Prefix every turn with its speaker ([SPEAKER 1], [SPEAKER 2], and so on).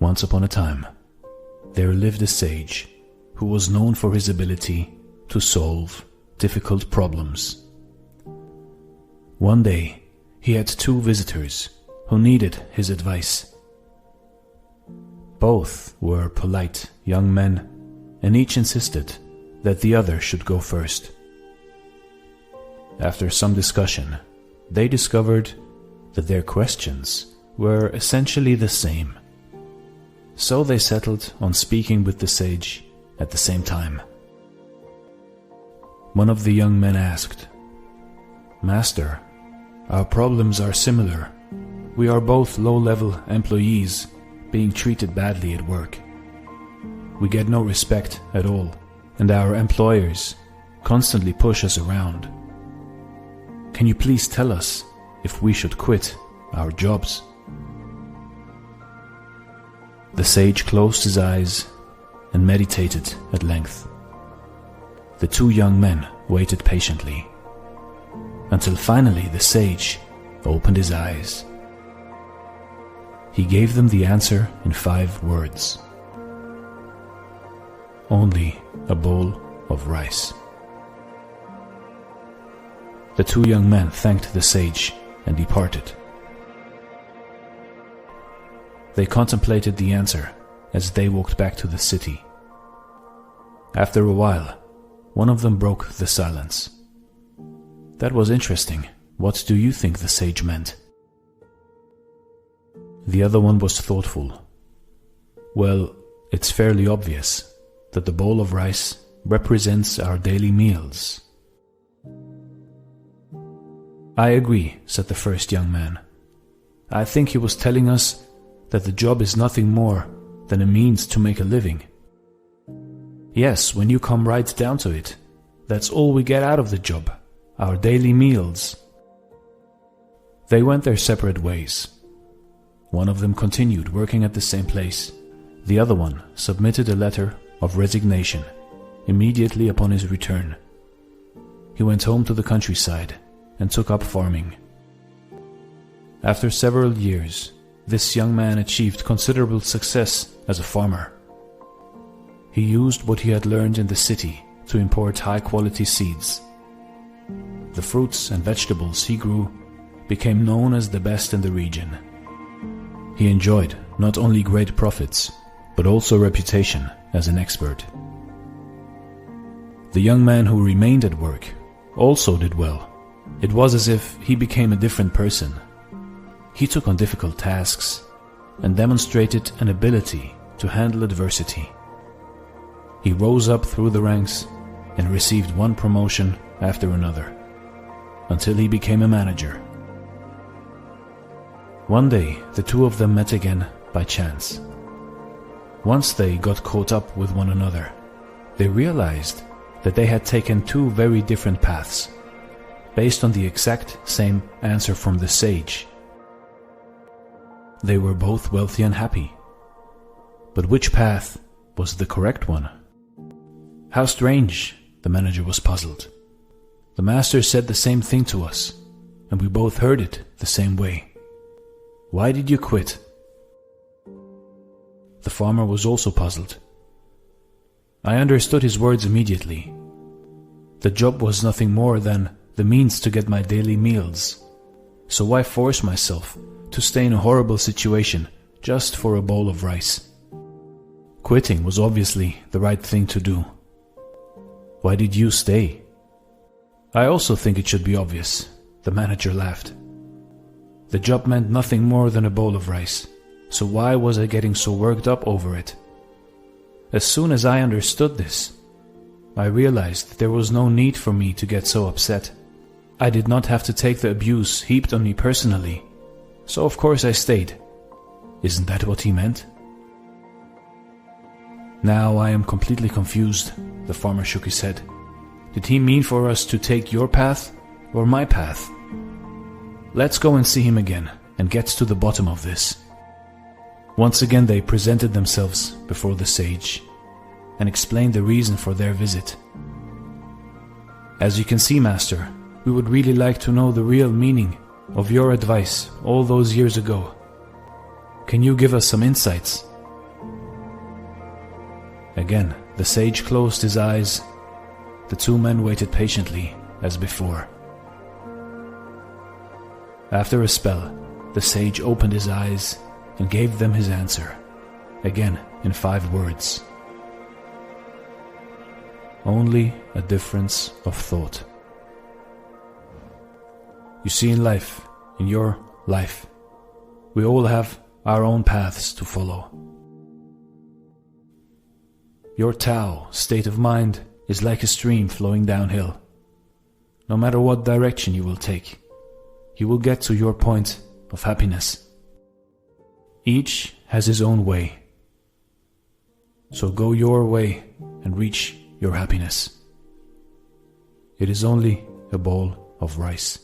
[SPEAKER 1] Once upon a time, there lived a sage who was known for his ability to solve difficult problems. One day, he had two visitors who needed his advice. Both were polite young men, and each insisted that the other should go first. After some discussion, they discovered that their questions were essentially the same. So they settled on speaking with the sage at the same time. One of the young men asked, "Master, our problems are similar. We are both low-level employees being treated badly at work. We get no respect at all, and our employers constantly push us around. Can you please tell us if we should quit our jobs?" The sage closed his eyes and meditated at length. The two young men waited patiently, until finally the sage opened his eyes. He gave them the answer in 5 words. Only a bowl of rice. The two young men thanked the sage and departed. They contemplated the answer as they walked back to the city. After a while, one of them broke the silence. "That was interesting. What do you think the sage meant?" The other one was thoughtful. "Well, it's fairly obvious that the bowl of rice represents our daily meals." "I agree," said the first young man. "I think he was telling us that the job is nothing more than a means to make a living. Yes, when you come right down to it, that's all we get out of the job, our daily meals." They went their separate ways. One of them continued working at the same place. The other one submitted a letter of resignation immediately upon his return. He went home to the countryside and took up farming. After several years, this young man achieved considerable success as a farmer. He used what he had learned in the city to import high-quality seeds. The fruits and vegetables he grew became known as the best in the region. He enjoyed not only great profits, but also reputation as an expert. The young man who remained at work also did well. It was as if he became a different person. He took on difficult tasks and demonstrated an ability to handle adversity. He rose up through the ranks and received one promotion after another, until he became a manager. One day, the two of them met again by chance. Once they got caught up with one another, they realized that they had taken 2 very different paths, based on the exact same answer from the sage. They were both wealthy and happy. But which path was the correct one? How strange, the manager was puzzled. The master said the same thing to us, and we both heard it the same way. Why did you quit? The farmer was also puzzled. I understood his words immediately. The job was nothing more than the means to get my daily meals. So why force myself to stay in a horrible situation just for a bowl of rice? Quitting was obviously the right thing to do. Why did you stay? I also think it should be obvious, the manager laughed. The job meant nothing more than a bowl of rice, so why was I getting so worked up over it? As soon as I understood this, I realized that there was no need for me to get so upset. I did not have to take the abuse heaped on me personally, so of course I stayed. Isn't that what he meant? Now I am completely confused, the farmer shook his head. Did he mean for us to take your path or my path? Let's go and see him again and get to the bottom of this. Once again they presented themselves before the sage and explained the reason for their visit. As you can see, Master, we would really like to know the real meaning of your advice all those years ago. Can you give us some insights? Again, the sage closed his eyes. The two men waited patiently, as before. After a spell, the sage opened his eyes and gave them his answer, again in 5 words. Only a difference of thought. You see, in life, in your life, we all have our own paths to follow. Your Tao state of mind is like a stream flowing downhill. No matter what direction you will take, you will get to your point of happiness. Each has his own way. So go your way and reach your happiness. It is only a bowl of rice.